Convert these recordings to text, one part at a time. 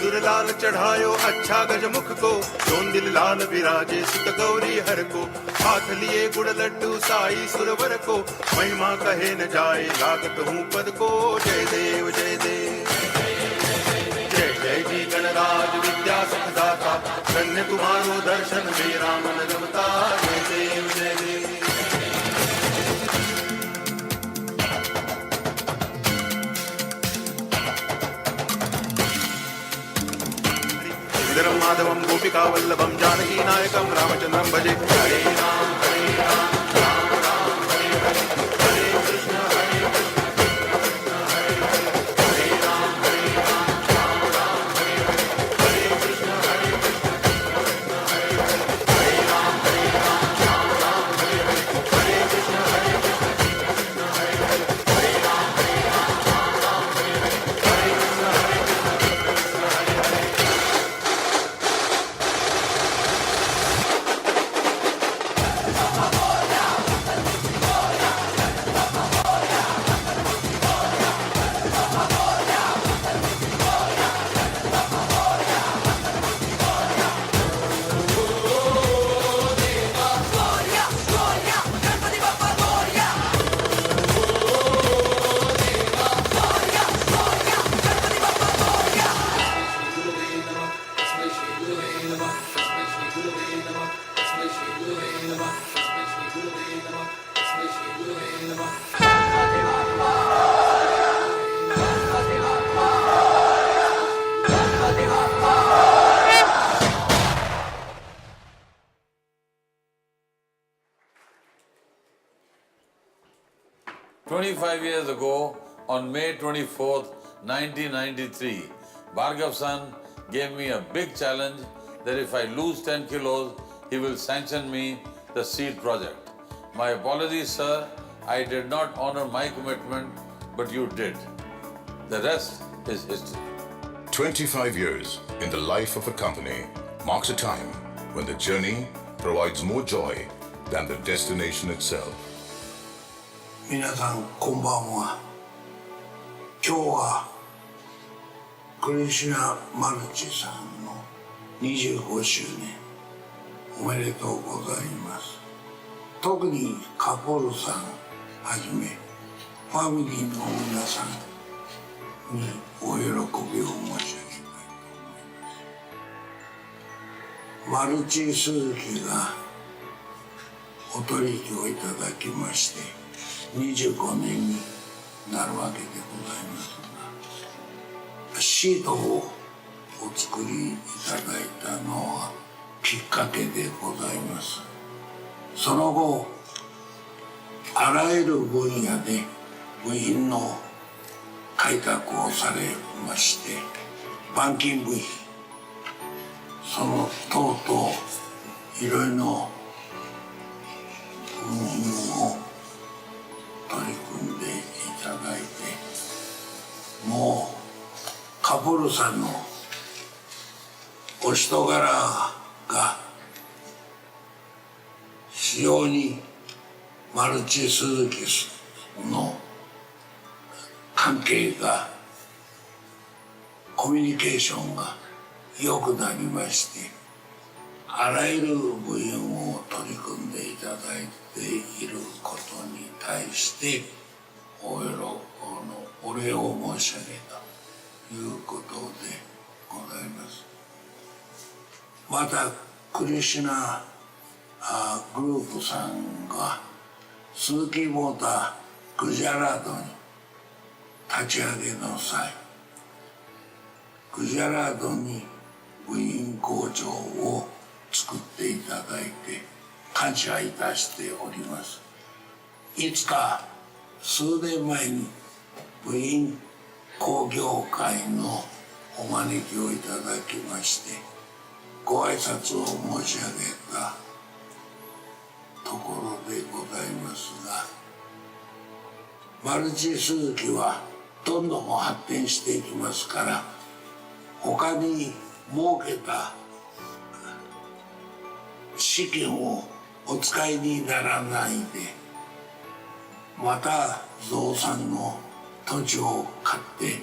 सिंदूर लाल चढ़ायो अच्छा गजमुख को, जोन दिल लाल विराजे सुत गौरी हर को, हाथ लिए गुड़ लड्डू साई सुरवर को, महिमा कहे न जाए लागत हूँ पद को। जय देव जय देव जय जय जी गणराज विद्या सुखदाता, धन्य तुम्हारो दर्शन मेरा मन रमता। जय देव जय देव सुंदरम माधवम गोपिका वल्लभम जानकी नायकम रामचंद्रम भजे। हरे राम राम राम हरे हरे, हरे कृष्ण हरे कृष्ण हरे हरे, हरे राम राम राम हरे हरे, हरे कृष्ण हरे कृष्ण हरे हरे, हरे राम राम राम हरे हरे, हरे कृष्ण हरे कृष्ण हरे हरे, हरे राम राम हरे हरे, हरे कृष्ण हरे Krishna Hare Hare. 25 years ago, on May 24th, 1993, Bhargav-san gave me a big challenge that if I lose 10 kilos, he will sanction me the seed project. My apologies, sir. I did not honor my commitment, but you did. The rest is history. 25 years in the life of a company marks a time when the journey provides more joy than the destination itself. 皆さんこんばんは。今日はクリシュナ・マルチさんの25周年おめでとうございます。特にカポルさんはじめファミリーの皆さんにお喜びを申し上げたいと思います。マルチ鈴木がお取引をいただきまして25年になるわけでございますが、シートをお作りいただいたのはきっかけでございます。その後あらゆる分野で部品の開拓をされまして、板金部品その等々いろいろの部品を取り組んでいただいて、もうカポルさんのお人柄が非常にマルチ鈴木の関係がコミュニケーションが良くなりまして、あらゆる部員を取り組んでいただいていることに対してお礼を申し上げたということでございます。またクリシュナグループさんが鈴木モーターグジャラードに立ち上げの際、グジャラードに部員工場を作っていただいて感謝いたしております。いつか数年前に部員工業会のお招きをいただきましてご挨拶を申し上げたところでございますが、マルチ鈴木はどんどん発展していきますから、他に設けた資金をお使いにならないで、また増産の土地を買って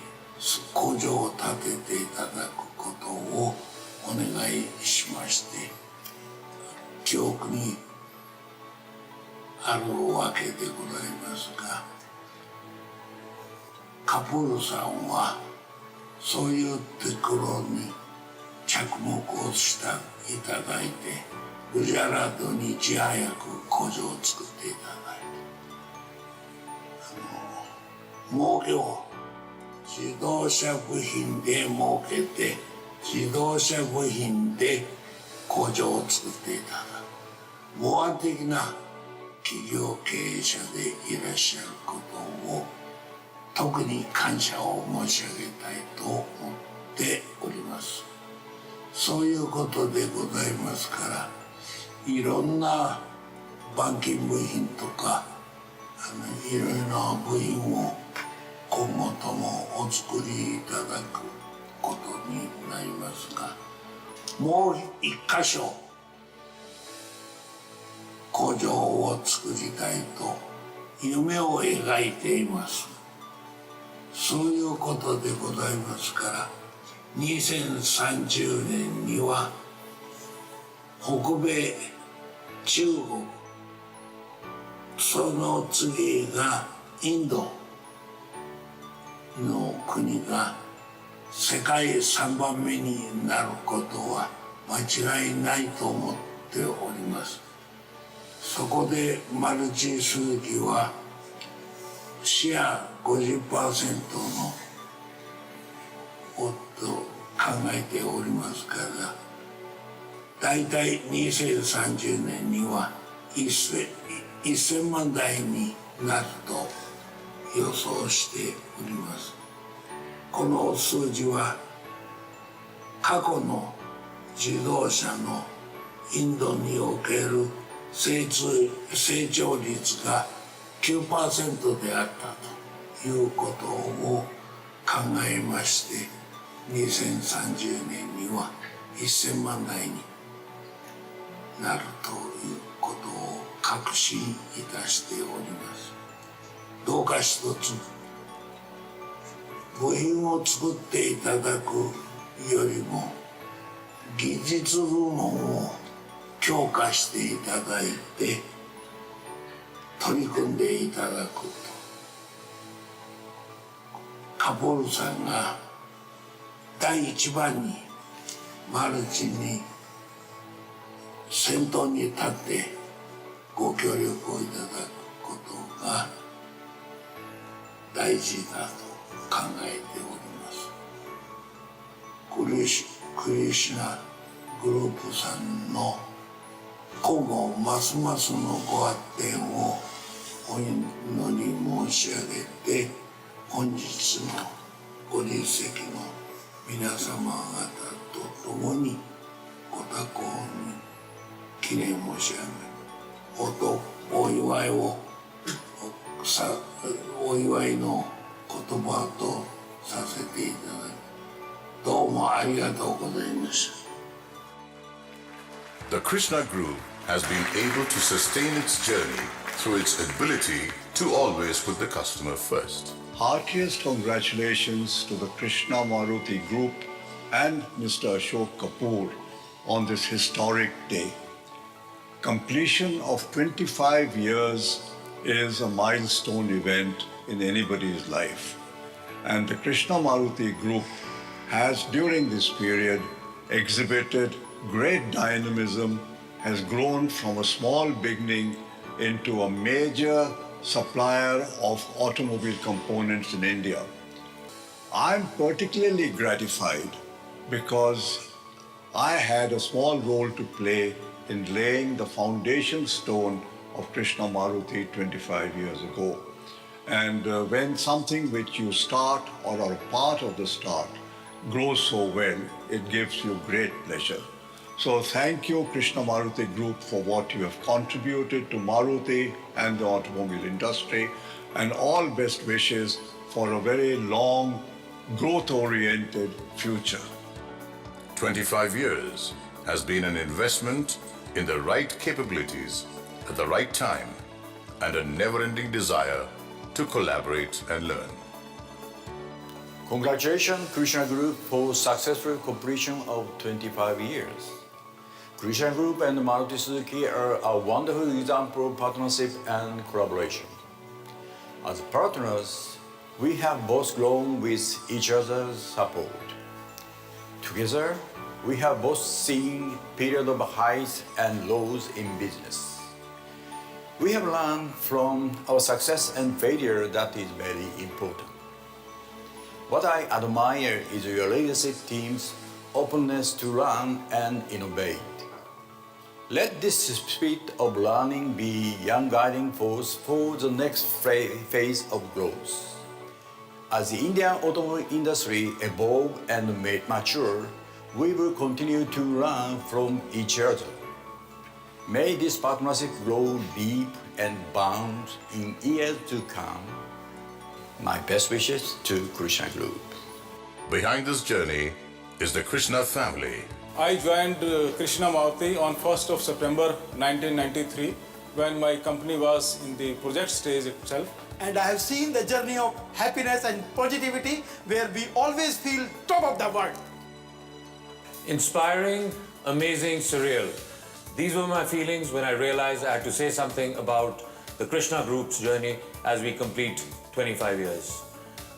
工場を建てていただくことことをお願いしまして、記憶にあるわけでございますが、カプールさんはそういうところに着目をしていただいて、グジャラートにいち早く工場を作っていただいて、儲けを自動車部品で儲けて、自動車部品で工場を作っていただく模範的な企業経営者でいらっしゃることを特に感謝を申し上げたいと思っております。そういうことでございますから、いろんな板金部品とかいろいろな部品を今後ともお作りいただくことになりますが、もう一箇所工場を作りたいと夢を描いています。そういうことでございますから、2030年には北米、中国、その次がインドの国が世界3番目になることは間違いないと思っております。そこでマルチスズキはシェア 50% のをと考えておりますから、だいたい2030年には1000万台になると予想しております。この数字は過去の自動車のインドにおける成長率が 9% であったということを考えまして、2030年には1000万台になるということを確信いたしております。どうか一つ部品を作っていただくよりも技術部門を強化していただいて取り組んでいただくと、カポルさんが第一番にマルチに先頭に立ってご協力をいただくことが大事だと考えております。クリシュナグループさんの今後ますますのご発展をお祈り申し上げて、本日のご臨席の皆様方と共にご多幸に記念申し上げ、お祝いの言葉とさせていただき、どうもありがとうございました。The Krishna Group has been able to sustain its journey through its ability to always put the customer first. Heartiest congratulations to the Krishna Maruti Group and Mr. Ashok Kapoor on this historic day. Completion of 25 years is a milestone event in anybody's life. And the Krishna Maruti Group has, during this period, exhibited great dynamism, has grown from a small beginning into a major supplier of automobile components in India. I'm particularly gratified because I had a small role to play in laying the foundation stone of Krishna Maruti 25 years ago. And when something which you start or are a part of the start grows so well, it gives you great pleasure. So thank you, Krishna Maruti Group, for what you have contributed to Maruti and the automobile industry, and all best wishes for a very long, growth-oriented future. 25 years has been an investment in the right capabilities at the right time and a never-ending desire to collaborate and learn. Congratulations, Krishna Group, for successful completion of 25 years. Krishna Group and Maruti Suzuki are a wonderful example of partnership and collaboration. As partners, we have both grown with each other's support. Together, we have both seen periods of highs and lows in business. We have learned from our success and failure that is very important. What I admire is your leadership team's openness to learn and innovate. Let this spirit of learning be young guiding force for the next phase of growth. As the Indian automobile industry evolves and mature, we will continue to learn from each other. May this partnership grow deep and bound in years to come. My best wishes to Krishna Group. Behind this journey is the Krishna family. I joined Krishna Maruti on 1st of September 1993 when my company was in the project stage itself. And I have seen the journey of happiness and positivity where we always feel top of the world. Inspiring, amazing, surreal. These were my feelings when I realized I had to say something about the Krishna Group's journey as we complete 25 years.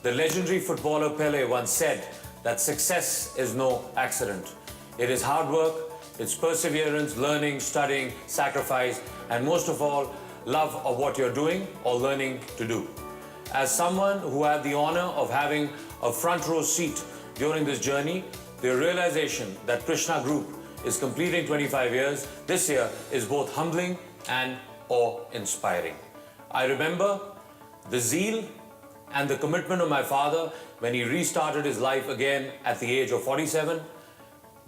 The legendary footballer Pele once said that success is no accident. It is hard work, it's perseverance, learning, studying, sacrifice, and most of all, love of what you're doing or learning to do. As someone who had the honor of having a front row seat during this journey, the realization that Krishna Group is completing 25 years this year is both humbling and awe-inspiring. I remember the zeal and the commitment of my father when he restarted his life again at the age of 47,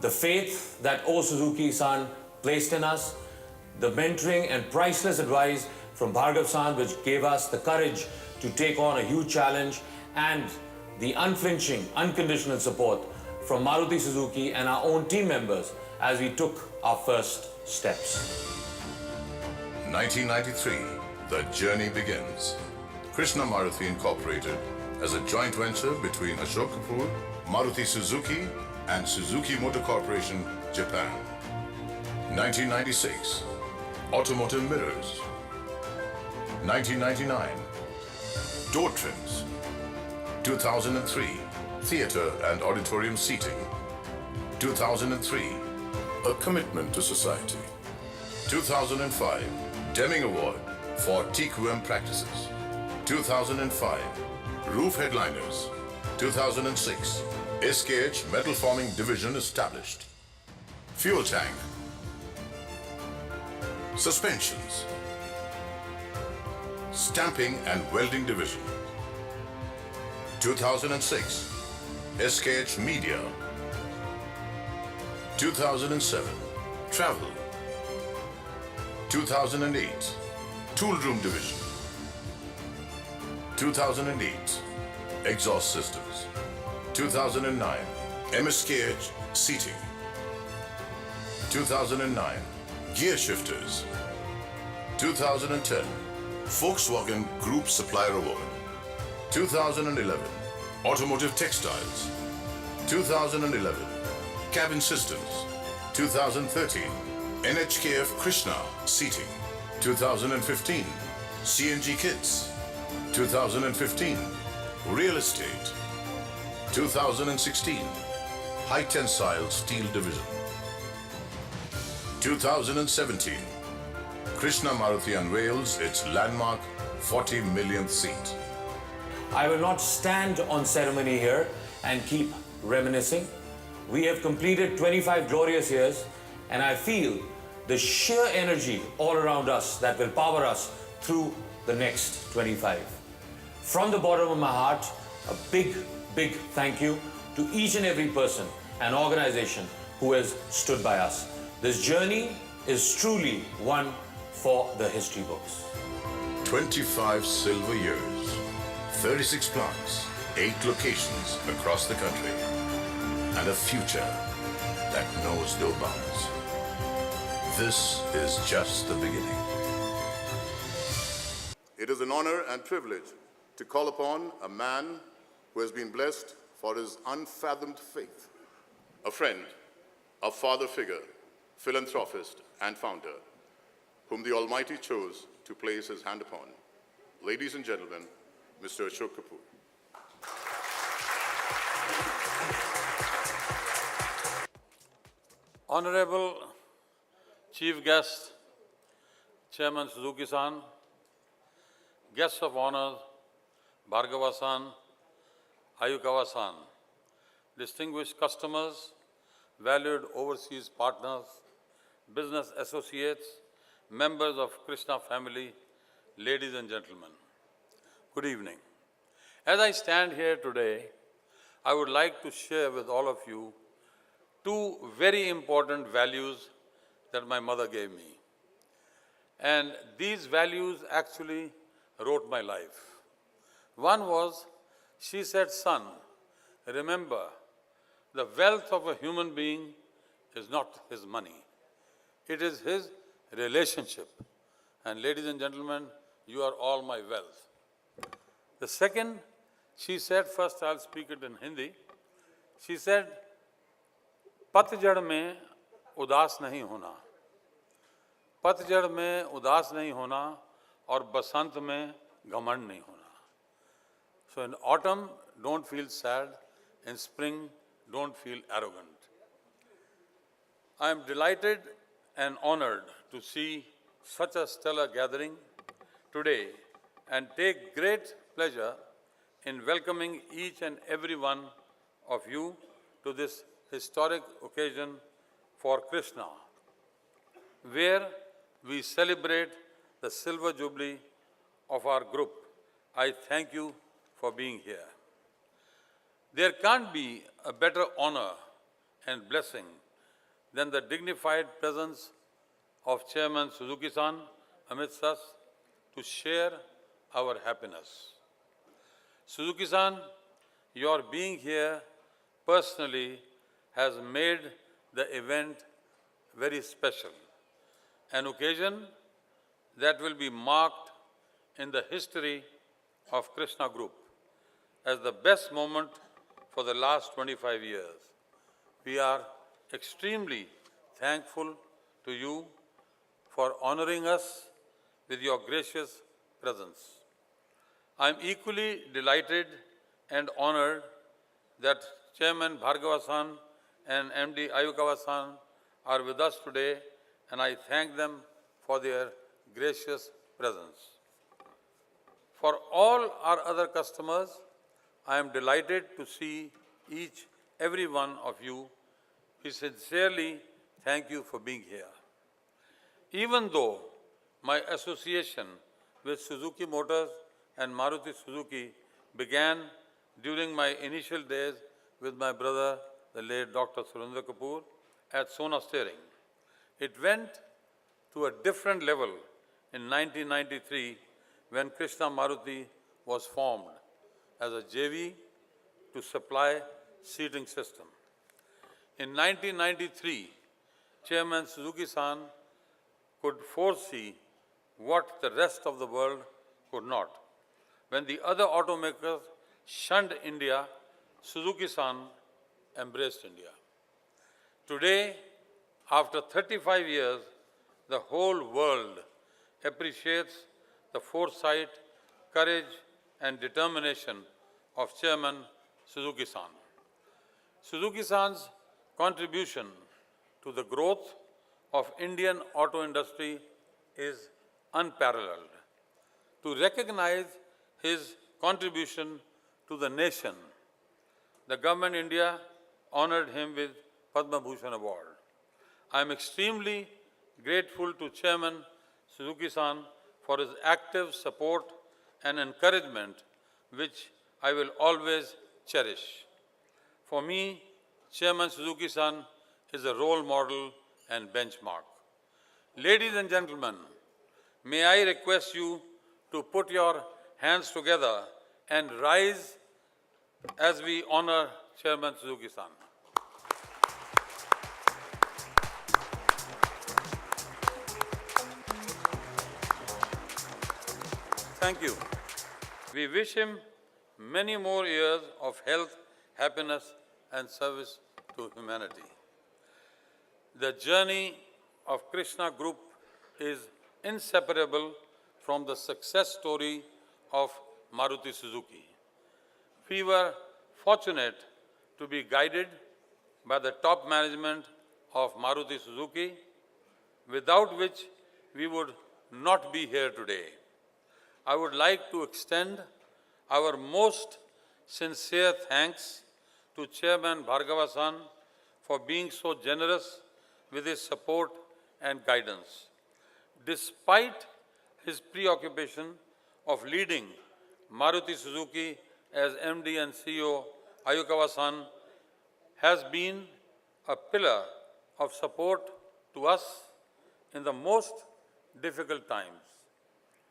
the faith that O Suzuki-san placed in us, the mentoring and priceless advice from Bhargav-san which gave us the courage to take on a huge challenge, and the unflinching, unconditional support from Maruti Suzuki and our own team members as we took our first steps. 1993, the journey begins. Krishna Maruti Incorporated as a joint venture between Ashok Kapoor, Maruti Suzuki and Suzuki Motor Corporation, Japan. 1996, automotive mirrors. 1999, door trims. 2003, theater and auditorium seating. 2003, a commitment to society. 2005, Deming Award for TQM practices. 2005, roof headliners. 2006, SKH metal forming division established. Fuel tank. Suspensions. Stamping and welding division. 2006, SKH media. 2007, travel. 2008, tool room division. 2008, exhaust systems. 2009, MSKH seating. 2009, gear shifters. 2010, Volkswagen Group Supplier Award. 2011, automotive textiles. 2011, cabin systems. 2013, NHKF Krishna seating. 2015, CNG kits. 2015, real estate. 2016, high tensile steel division. 2017, Krishna Maruti unveils its landmark 40 millionth seat. I will not stand on ceremony here and keep reminiscing. We have completed 25 glorious years, and I feel the sheer energy all around us that will power us through the next 25. From the bottom of my heart, a big thank you to each and every person and organization who has stood by us. This journey is truly one for the history books. 25 silver years, 36 plants, 8 locations across the country, and a future that knows no bounds. This is just the beginning. It is an honor and privilege to call upon a man who has been blessed for his unfathomed faith, a friend, a father figure, philanthropist, and founder, whom the Almighty chose to place his hand upon. Ladies and gentlemen, Mr. Ashok Kapoor. Honorable Chief Guest, Chairman Suzuki-san, guests of honor, Bhargava-san, Ayukawa-san, distinguished customers, valued overseas partners, business associates, members of Krishna family, ladies and gentlemen, good evening. As I stand here today, I would like to share with all of you two very important values that my mother gave me. And these values actually wrote my life. One was, she said, son, remember, the wealth of a human being is not his money. It is his relationship. And ladies and gentlemen, you are all my wealth. The second, she said, first I'll speak it in Hindi. She said, पतझड़ में उदास नहीं होना, पतझड़ में उदास नहीं होना और बसंत में घमंड नहीं होना. So in autumn, don't feel sad. In spring, don't feel arrogant. I am delighted and honored to see such a stellar gathering today and take great pleasure in welcoming each and every one of you to this historic occasion for Krishna, where we celebrate the silver jubilee of our group. I thank you for being here. There can't be a better honor and blessing than the dignified presence of Chairman Suzuki-san amidst us to share our happiness. Suzuki-san, your being here personally has made the event very special, an occasion that will be marked in the history of Krishna Group as the best moment for the last 25 years. We are extremely thankful to you for honoring us with your gracious presence. I am equally delighted and honored that Chairman Bhargava-san and MD Ayukawa-san are with us today, and I thank them for their gracious presence. For all our other customers, I am delighted to see every one of you. We sincerely thank you for being here. Even though my association with Suzuki Motors and Maruti Suzuki began during my initial days with my brother, the late Dr. Surendra Kapoor, at Sona Steering, it went to a different level in 1993 when Krishna Maruti was formed as a JV to supply seating system. In 1993, Chairman Suzuki-san could foresee what the rest of the world could not. When the other automakers shunned India, Suzuki-san embraced India. Today, after 35 years, the whole world appreciates the foresight, courage, and determination of Chairman Suzuki-san. Suzuki-san's contribution to the growth of Indian auto industry is unparalleled. To recognize his contribution to the nation, the government India honored him with Padma Bhushan Award. I am extremely grateful to Chairman Suzuki-san for his active support and encouragement, which I will always cherish. For me, Chairman Suzuki-san is a role model and benchmark. Ladies and gentlemen, may I request you to put your hands together and rise as we honor Chairman Suzuki-san. Thank you. We wish him many more years of health, happiness, and service to humanity. The journey of Krishna Group is inseparable from the success story of Maruti Suzuki. We were fortunate to be guided by the top management of Maruti Suzuki, without which we would not be here today. I would like to extend our most sincere thanks to Chairman Bhargava-san for being so generous with his support and guidance. Despite his preoccupation of leading Maruti Suzuki as MD and CEO, Ayukawa-san has been a pillar of support to us in the most difficult times.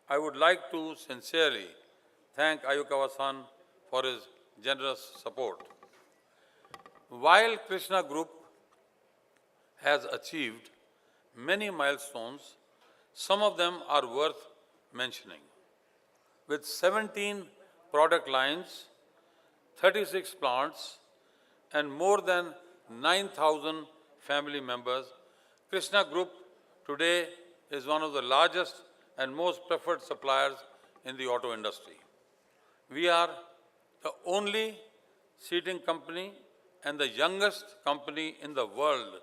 I would like to sincerely thank Ayukawa-san for his generous support. While Krishna Group has achieved many milestones, some of them are worth mentioning. With 17 product lines, 36 plants, and more than 9,000 family members, Krishna Group today is one of the largest and most preferred suppliers in the auto industry. We are the only seating company and the youngest company in the world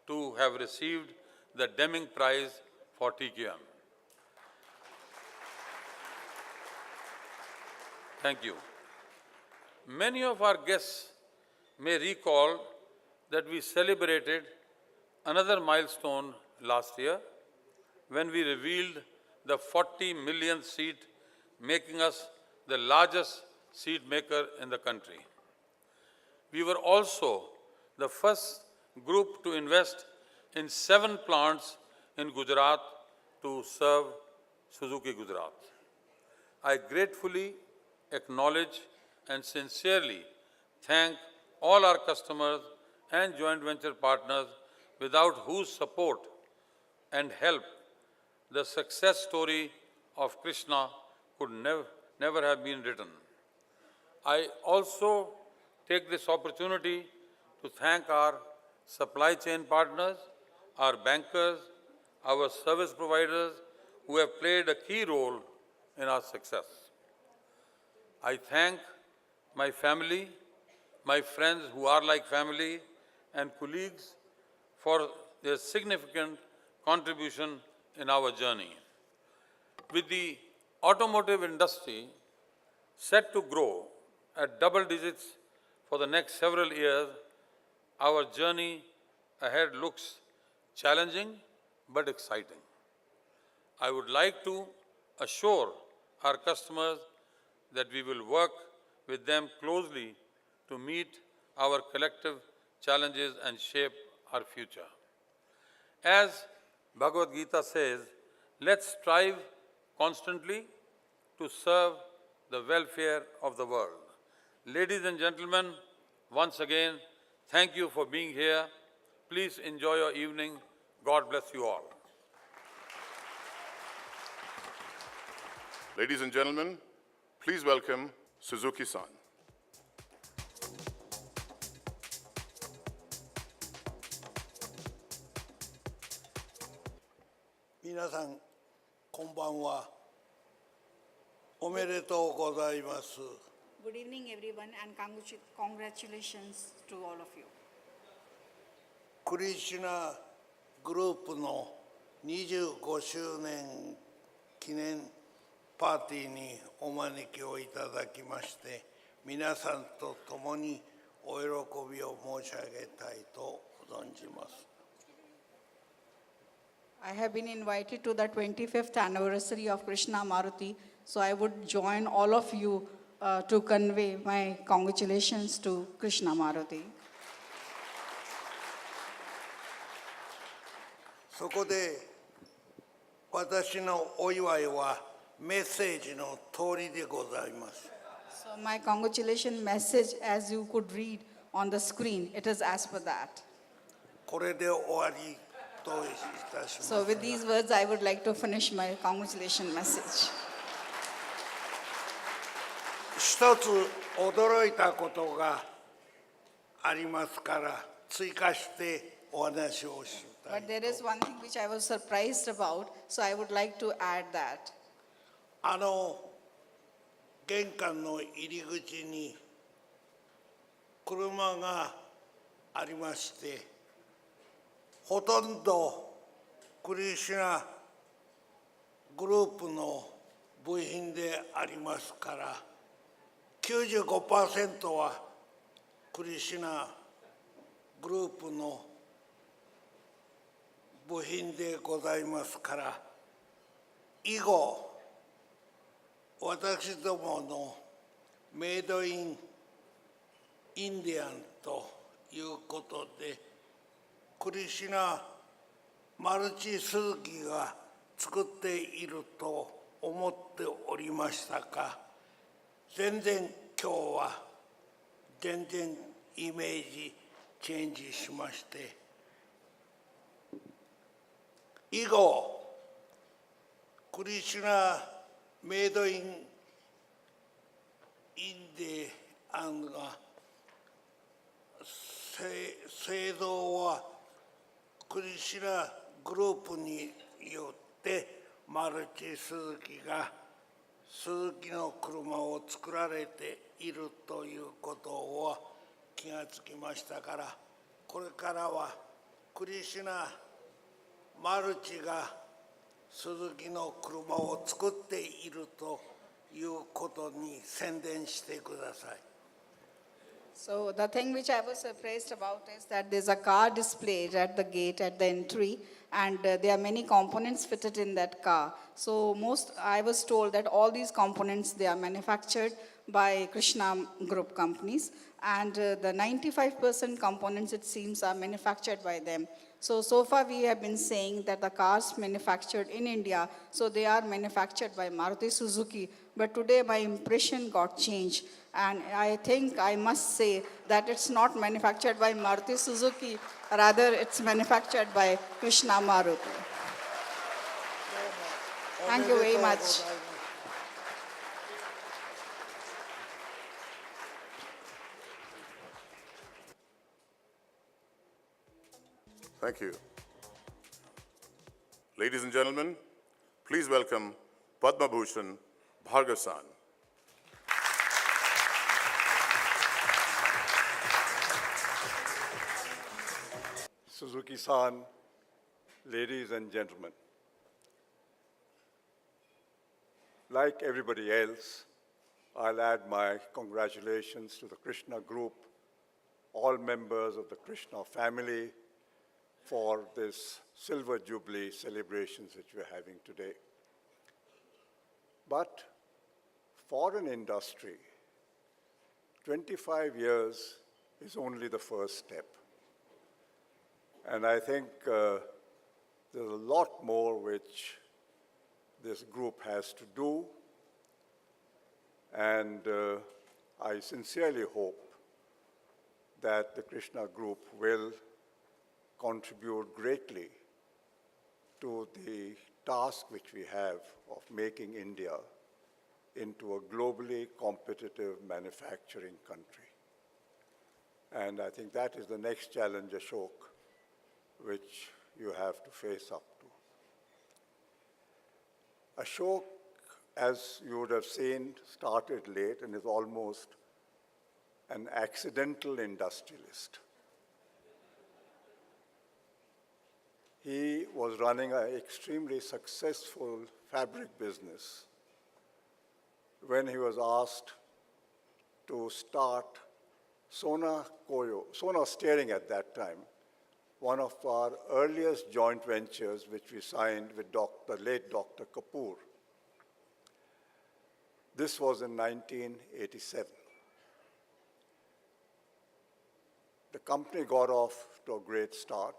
to have received the Deming Prize for TQM. Thank you. Many of our guests may recall that we celebrated another milestone last year when we revealed the 40 millionth seat, making us the largest seat maker in the country. We were also the first group to invest in 7 plants in Gujarat to serve Suzuki Gujarat. I gratefully acknowledge and sincerely thank all our customers and joint venture partners without whose support and help the success story of Krishna could never have been written. I also take this opportunity to thank our supply chain partners, our bankers, our service providers who have played a key role in our success. I thank my family, my friends who are like family, and colleagues for their significant contribution in our journey. With the automotive industry set to grow at double digits for the next several years, our journey ahead looks challenging but exciting. I would like to assure our customers that we will work with them closely to meet our collective challenges and shape our future. As Bhagavad Gita says, let's strive constantly to serve the welfare of the world. Ladies and gentlemen, once again, thank you for being here. Please enjoy your evening. God bless you all. Ladies and gentlemen, please welcome Suzuki-san. 皆さん、こんばんは。おめでとうございます。Good evening, everyone, and congratulations to all of you. クリシュナグループの25周年記念パーティーにお招きをいただきまして、皆さんと共にお喜びを申し上げたいと存じます。I have been invited to the 25th anniversary of Krishna Maruti, so I would join all of you to convey my congratulations to Krishna Maruti. そこで私のお祝いはメッセージの通りでございます。So my congratulation message, as you could read on the screen, it is as per that. これで終わりといたします。 So with these words, I would like to finish my congratulation message. 一つ驚いたことがありますから追加してお話をしたい But there is one thing which I was surprised about, so I would like to add that. 玄関の入り口に車がありましてほとんどクリシュナグループの部品でありますから 95% はクリシュナグループの部品でございますから以後私どものメイドインインディアンということでクリシュナマルチスズキが作っていると思っておりましたが全然今日は全然イメージチェンジしまして以後クリシュナメイドインインデアンが製造はクリシュナグループによってマルチスズキがスズキの車を作られているということを気がつきましたからこれからはクリシュナマルチがスズキの車を作っているということに宣伝してください。So the thing which I was surprised about is that there's a car displayed at the gate at the entry, and there are many components fitted in that car. So I was told that all these components, they are manufactured by Krishna Group companies, and the 95% components, it seems, are manufactured by them. So far we have been saying that the cars manufactured in India, so they are manufactured by Maruti Suzuki. But today my impression got changed, and I think I must say that it's not manufactured by Maruti Suzuki, rather it's manufactured by Krishna Maruti. Thank you very much. Thank you. Ladies and gentlemen, please welcome Padma Bhushan Bhargav-san. Suzuki-san, ladies and gentlemen, like everybody else, I'll add my congratulations to the Krishna Group, all members of the Krishna family, for this Silver Jubilee celebrations which we're having today. But for an industry, 25 years is only the first step. And I think there's a lot more which this group has to do. And I sincerely hope that the Krishna Group will contribute greatly to the task which we have of making India into a globally competitive manufacturing country. And I think that is the next challenge, Ashok, which you have to face up to. Ashok, as you would have seen, started late and is almost an accidental industrialist. He was running an extremely successful fabric business when he was asked to start Sona Steering at that time, one of our earliest joint ventures which we signed with the late Dr. Kapoor. This was in 1987. The company got off to a great start.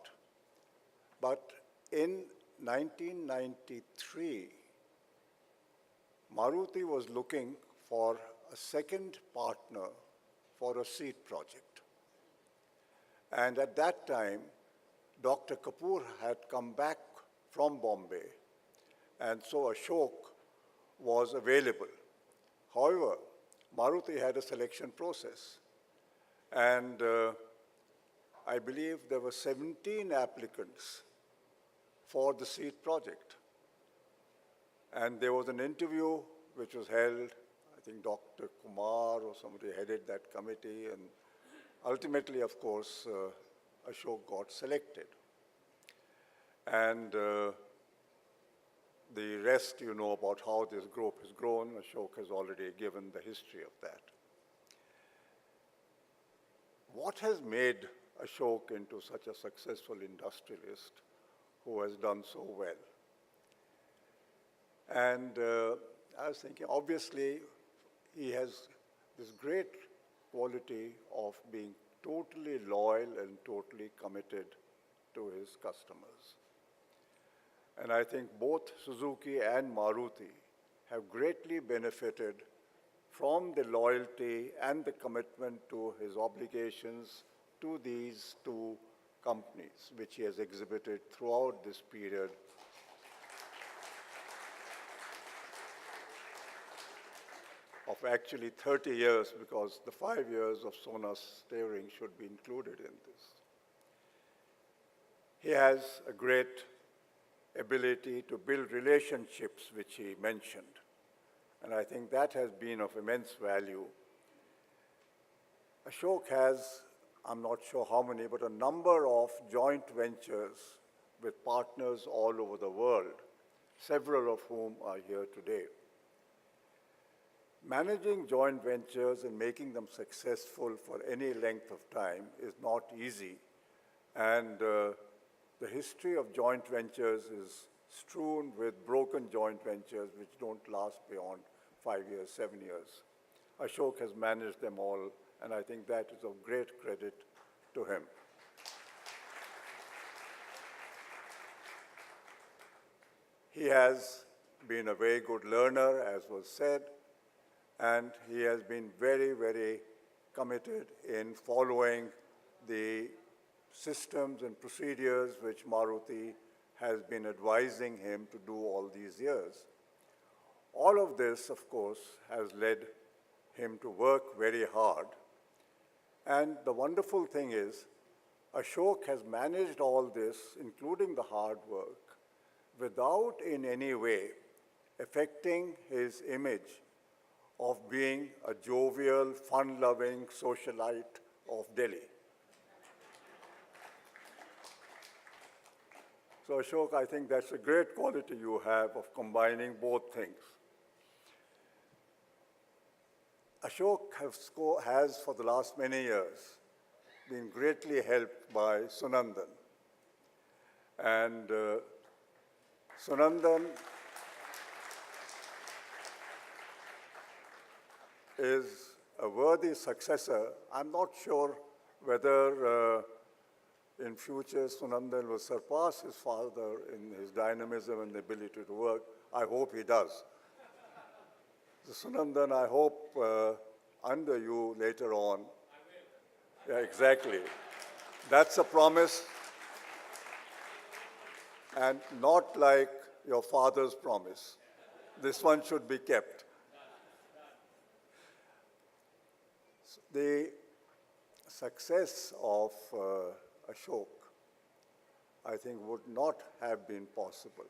But in 1993, Maruti was looking for a second partner for a seat project. And at that time, Dr. Kapoor had come back from Bombay, and so Ashok was available. However, Maruti had a selection process, and I believe there were 17 applicants for the seed project. And there was an interview which was held, I think Dr. Kumar or somebody headed that committee, and ultimately, of course, Ashok got selected. And the rest, you know about how this group has grown. Ashok has already given the history of that. What has made Ashok into such a successful industrialist who has done so well? And I was thinking, obviously, he has this great quality of being totally loyal and totally committed to his customers. And I think both Suzuki and Maruti have greatly benefited from the loyalty and the commitment to his obligations to these two companies, which he has exhibited throughout this period of actually 30 years, because the 5 years of Sona's steering should be included in this. He has a great ability to build relationships, which he mentioned. And I think that has been of immense value. Ashok has, I'm not sure how many, but a number of joint ventures with partners all over the world, several of whom are here today. Managing joint ventures and making them successful for any length of time is not easy. And the history of joint ventures is strewn with broken joint ventures which don't last beyond 5 years, 7 years. Ashok has managed them all, and I think that is of great credit to him. He has been a very good learner, as was said, and he has been very, very committed in following the systems and procedures which Maruti has been advising him to do all these years. All of this, of course, has led him to work very hard. And the wonderful thing is, Ashok has managed all this, including the hard work, without in any way affecting his image of being a jovial, fun-loving socialite of Delhi. So Ashok, I think that's a great quality you have of combining both things. Ashok has, for the last many years, been greatly helped by Sunandan. And Sunandan is a worthy successor. I'm not sure whether in future Sunandan will surpass his father in his dynamism and ability to work. I hope he does. So Sunandan, I hope under you later on. I will. Yeah, exactly. That's a promise. And not like your father's promise. This one should be kept. The success of Ashok, I think, would not have been possible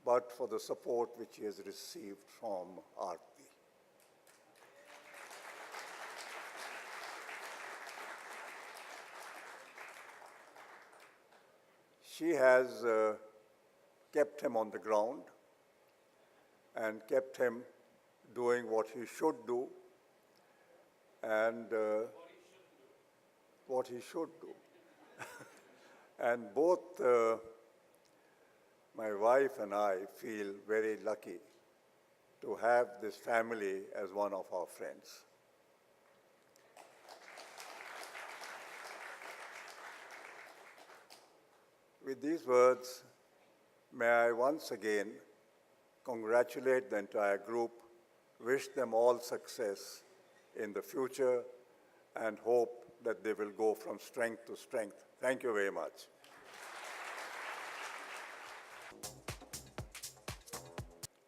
but for the support which he has received from Aarti. She has kept him on the ground and kept him doing what he should do and what he should do. And both my wife and I feel very lucky to have this family as one of our friends. With these words, may I once again congratulate the entire group, wish them all success in the future, and hope that they will go from strength to strength. Thank you very much.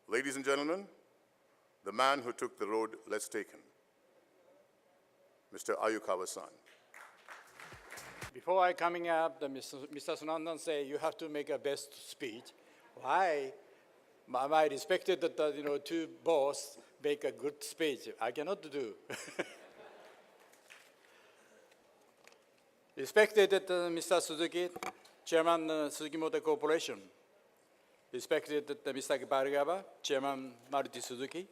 Ladies and gentlemen, the man who took the road less taken, Mr. Ayukawa-san. Before I coming up, Mr. Sunandan say you have to make a best speech. Why? I respected that two boss make a good speech. I cannot do. Respected Mr. Suzuki, Chairman Suzuki Motor Corporation. Respected Mr. Bhargava, Chairman Maruti Suzuki,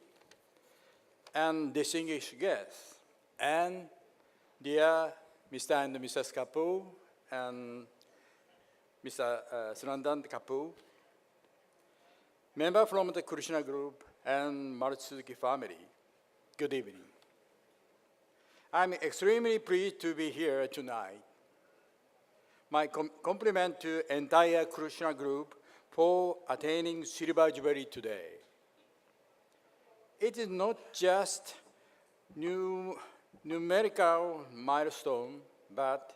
and distinguished guests, and dear Mr. and Mrs. Kapoor and Mr. Sunandan Kapoor, member from the Krishna Group and Maruti Suzuki family, good evening. I'm extremely pleased to be here tonight. My compliment to entire Krishna Group for attaining silver jubilee today. It is not just numerical milestone, but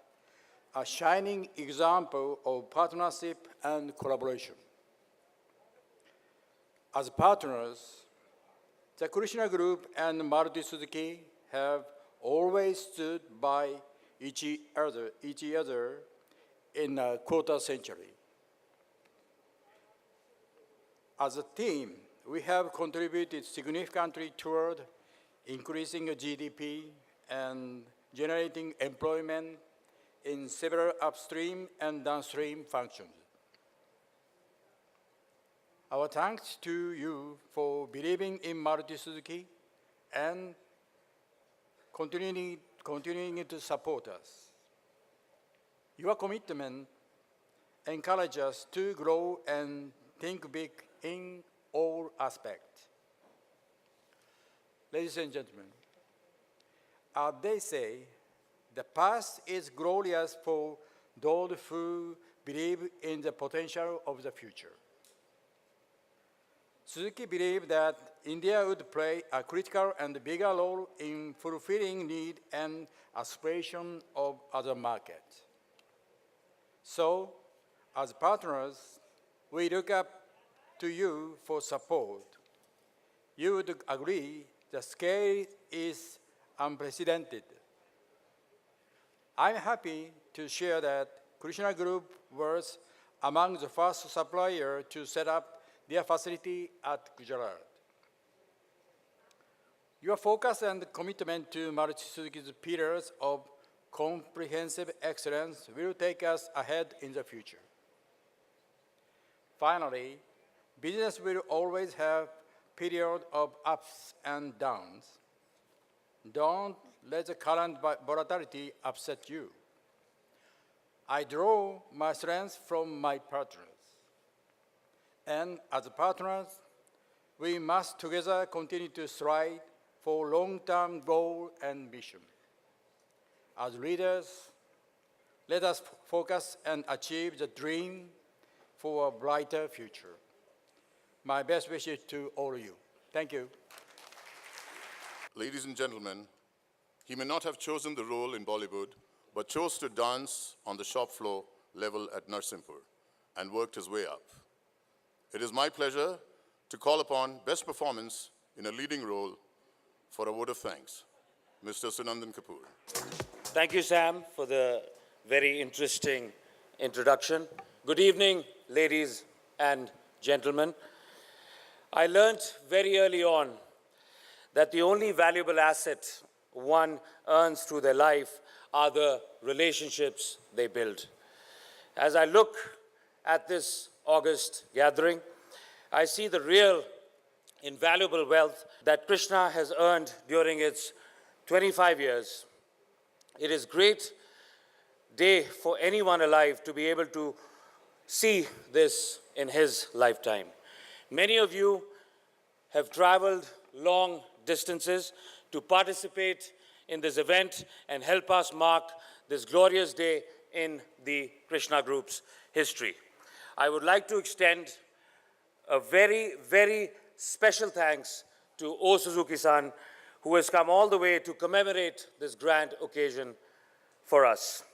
a shining example of partnership and collaboration. As partners, the Krishna Group and Maruti Suzuki have always stood by each other in a quarter century. As a team, we have contributed significantly toward increasing GDP and generating employment in several upstream and downstream functions. Our thanks to you for believing in Maruti Suzuki and continuing to support us. Your commitment encourages us to grow and think big in all aspects. Ladies and gentlemen, as they say, the past is glorious for those who believe in the potential of the future. Suzuki believed that India would play a critical and bigger role in fulfilling need and aspiration of other markets. So, as partners, we look up to you for support. You would agree the scale is unprecedented. I'm happy to share that Krishna Group was among the first suppliers to set up their facility at Gujarat. Your focus and commitment to Maruti Suzuki's pillars of comprehensive excellence will take us ahead in the future. Finally, business will always have periods of ups and downs. Don't let the current volatility upset you. I draw my strength from my partners. And as partners, we must together continue to strive for long-term goal and mission. As leaders, let us focus and achieve the dream for a brighter future. My best wishes to all of you. Thank you. Ladies and gentlemen, he may not have chosen the role in Bollywood, but chose to dance on the shop floor level at Narsimpur and worked his way up. It is my pleasure to call upon best performance in a leading role for a vote of thanks, Mr. Sunandan Kapoor. Thank you, Sam, for the very interesting introduction. Good evening, ladies and gentlemen. I learned very early on that the only valuable asset one earns through their life are the relationships they build. As I look at this August gathering, I see the real invaluable wealth that Krishna has earned during its 25 years. It is a great day for anyone alive to be able to see this in his lifetime. Many of you have traveled long distances to participate in this event and help us mark this glorious day in the Krishna Group's history. I would like to extend a very, very special thanks to O Suzuki-san, who has come all the way to commemorate this grand occasion for us.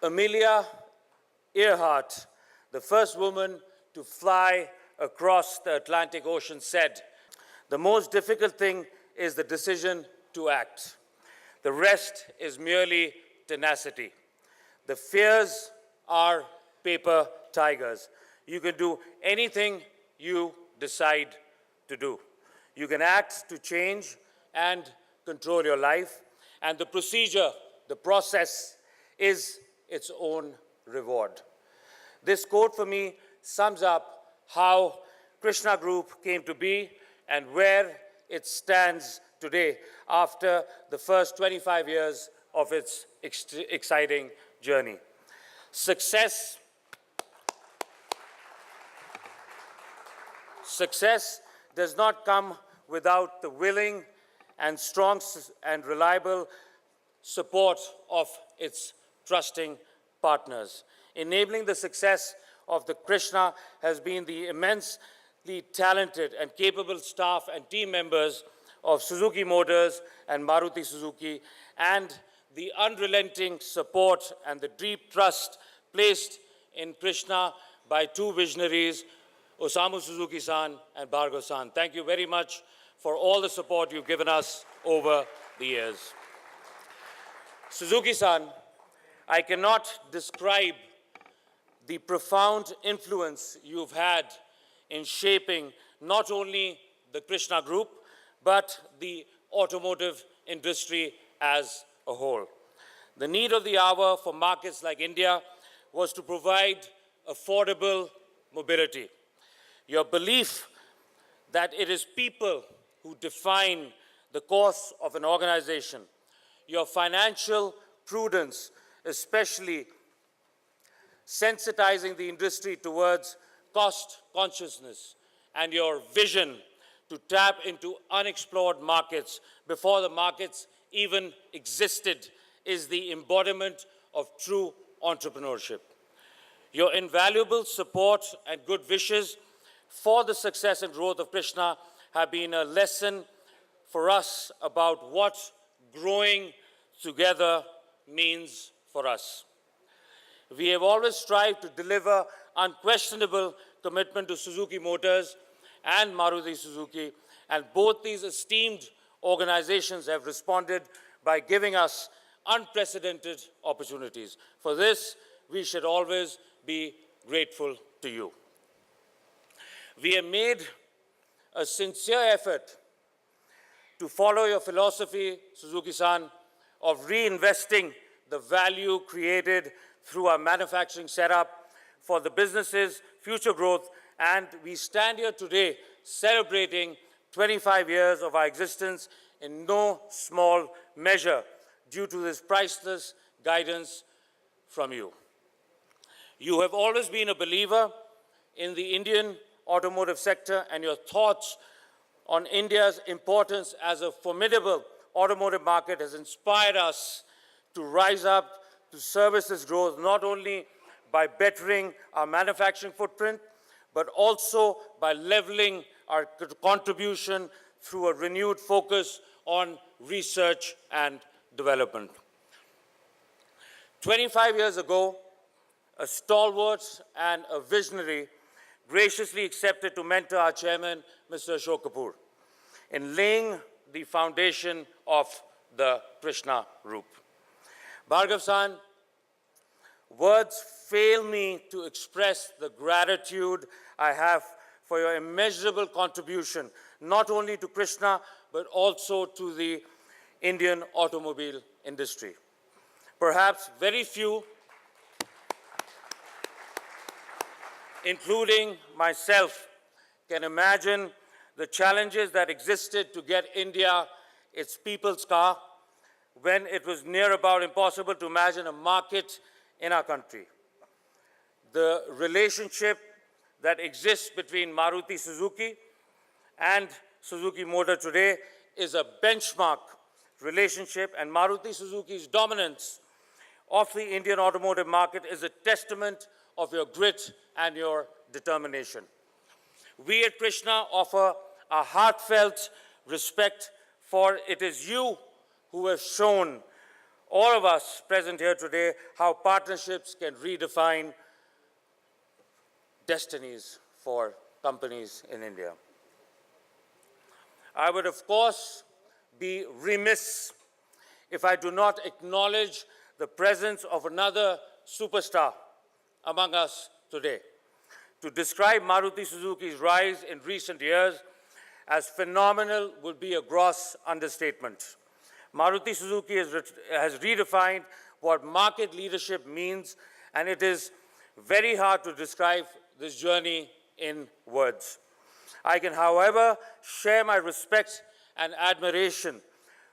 Amelia Earhart, the first woman to fly across the Atlantic Ocean, said, "The most difficult thing is the decision to act. The rest is merely tenacity. The fears are paper tigers. You can do anything you decide to do. You can act to change and control your life, and the procedure, the process, is its own reward. This quote for me sums up how Krishna Group came to be and where it stands today after the first 25 years of its exciting journey. Success does not come without the willing and strong and reliable support of its trusting partners. Enabling the success of the Krishna has been the immensely talented and capable staff and team members of Suzuki Motors and Maruti Suzuki, and the unrelenting support and the deep trust placed in Krishna by two visionaries, Osamu Suzuki-san and Bhargav-san. Thank you very much for all the support you've given us over the years. Suzuki-san, I cannot describe the profound influence you've had in shaping not only the Krishna Group, but the automotive industry as a whole. The need of the hour for markets like India was to provide affordable mobility. Your belief that it is people who define the course of an organization, your financial prudence, especially sensitizing the industry towards cost consciousness, and your vision to tap into unexplored markets before the markets even existed is the embodiment of true entrepreneurship. Your invaluable support and good wishes for the success and growth of Krishna have been a lesson for us about what growing together means for us. We have always strived to deliver unquestionable commitment to Suzuki Motors and Maruti Suzuki, and both these esteemed organizations have responded by giving us unprecedented opportunities. For this, we should always be grateful to you. We have made a sincere effort to follow your philosophy, Suzuki-san, of reinvesting the value created through our manufacturing setup for the business's future growth, and we stand here today celebrating 25 years of our existence in no small measure due to this priceless guidance from you. You have always been a believer in the Indian automotive sector, and your thoughts on India's importance as a formidable automotive market has inspired us to rise up to service this growth, not only by bettering our manufacturing footprint, but also by leveling our contribution through a renewed focus on research and development. 25 years ago, a stalwart and a visionary graciously accepted to mentor our chairman, Mr. Ashok Kapoor, in laying the foundation of the Krishna Group. Bhargav-san, words fail me to express the gratitude I have for your immeasurable contribution, not only to Krishna, but also to the Indian automobile industry. Perhaps very few, including myself, can imagine the challenges that existed to get India its people's car when it was near about impossible to imagine a market in our country. The relationship that exists between Maruti Suzuki and Suzuki Motor today is a benchmark relationship, and Maruti Suzuki's dominance of the Indian automotive market is a testament of your grit and your determination. We at Krishna offer a heartfelt respect, for it is you who have shown all of us present here today how partnerships can redefine destinies for companies in India. I would, of course, be remiss if I do not acknowledge the presence of another superstar among us today. To describe Maruti Suzuki's rise in recent years as phenomenal would be a gross understatement. Maruti Suzuki has redefined what market leadership means, and it is very hard to describe this journey in words. I can, however, share my respect and admiration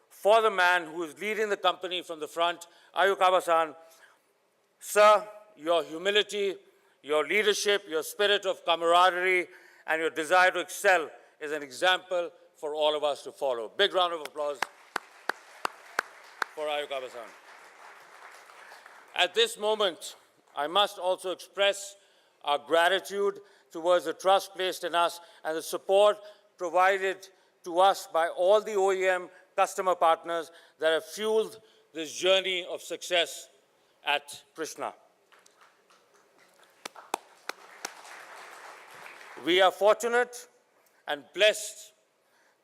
for the man who is leading the company from the front, Ayukawa-san. Sir, your humility, your leadership, your spirit of camaraderie, and your desire to excel is an example for all of us to follow. Big round of applause for Ayukawa-san. At this moment, I must also express our gratitude towards the trust placed in us and the support provided to us by all the OEM customer partners that have fueled this journey of success at Krishna. We are fortunate and blessed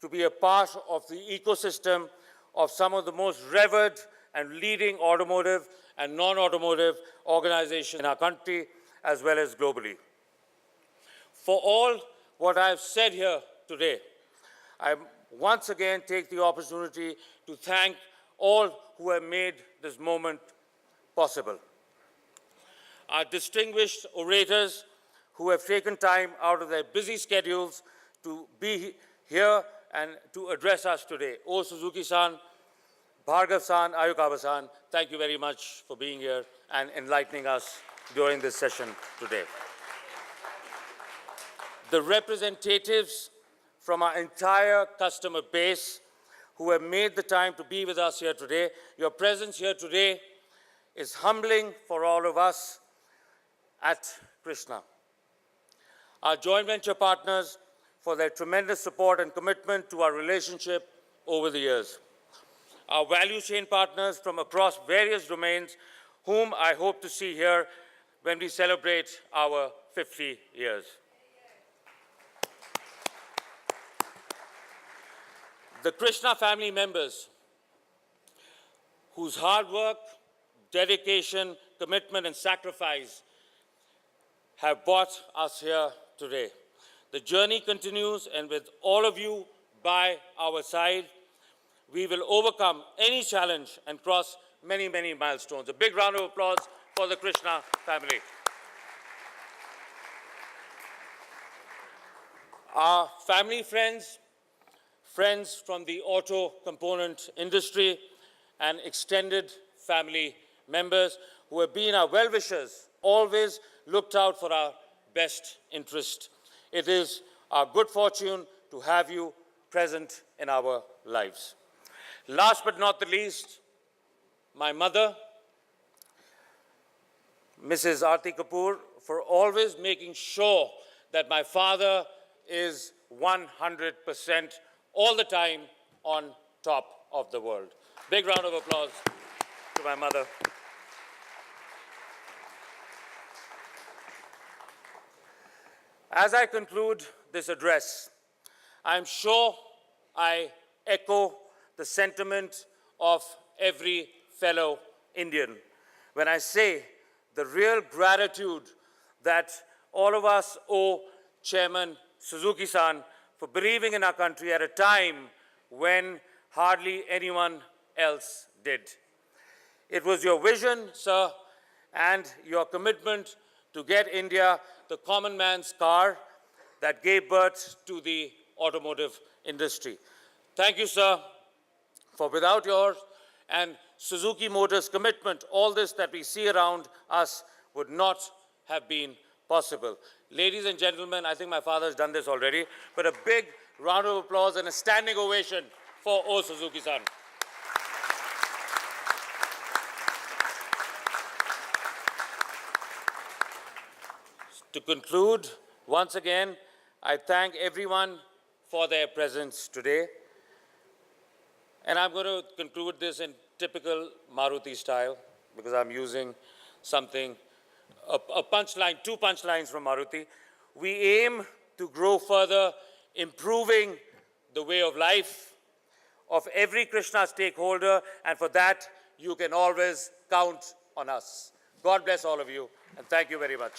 to be a part of the ecosystem of some of the most revered and leading automotive and non-automotive organizations in our country as well as globally. For all what I have said here today, I once again take the opportunity to thank all who have made this moment possible. Our distinguished orators who have taken time out of their busy schedules to be here and to address us today. O Suzuki-san, Bhargav-san, Ayukawa-san, thank you very much for being here and enlightening us during this session today. The representatives from our entire customer base who have made the time to be with us here today, your presence here today is humbling for all of us at Krishna. Our joint venture partners for their tremendous support and commitment to our relationship over the years. Our value chain partners from across various domains whom I hope to see here when we celebrate our 50 years. The Krishna family members whose hard work, dedication, commitment, and sacrifice have brought us here today. The journey continues, and with all of you by our side, we will overcome any challenge and cross many, many milestones. A big round of applause for the Krishna family. Our family friends, friends from the auto component industry, and extended family members who have been our well-wishers, always looked out for our best interest. It is our good fortune to have you present in our lives. Last but not the least, my mother, Mrs. Aarti Kapoor, for always making sure that my father is 100% all the time on top of the world. Big round of applause to my mother. As I conclude this address, I'm sure I echo the sentiment of every fellow Indian when I say the real gratitude that all of us owe Chairman Suzuki-san for believing in our country at a time when hardly anyone else did. It was your vision, sir, and your commitment to get India the common man's car that gave birth to the automotive industry. Thank you, sir, for without yours and Suzuki Motors' commitment, all this that we see around us would not have been possible. Ladies and gentlemen, I think my father has done this already, but a big round of applause and a standing ovation for O Suzuki-san. To conclude, once again, I thank everyone for their presence today. And I'm going to conclude this in typical Maruti style because I'm using something, a punchline, two punchlines from Maruti. We aim to grow further, improving the way of life of every Krishna stakeholder, and for that, you can always count on us. God bless all of you, and thank you very much.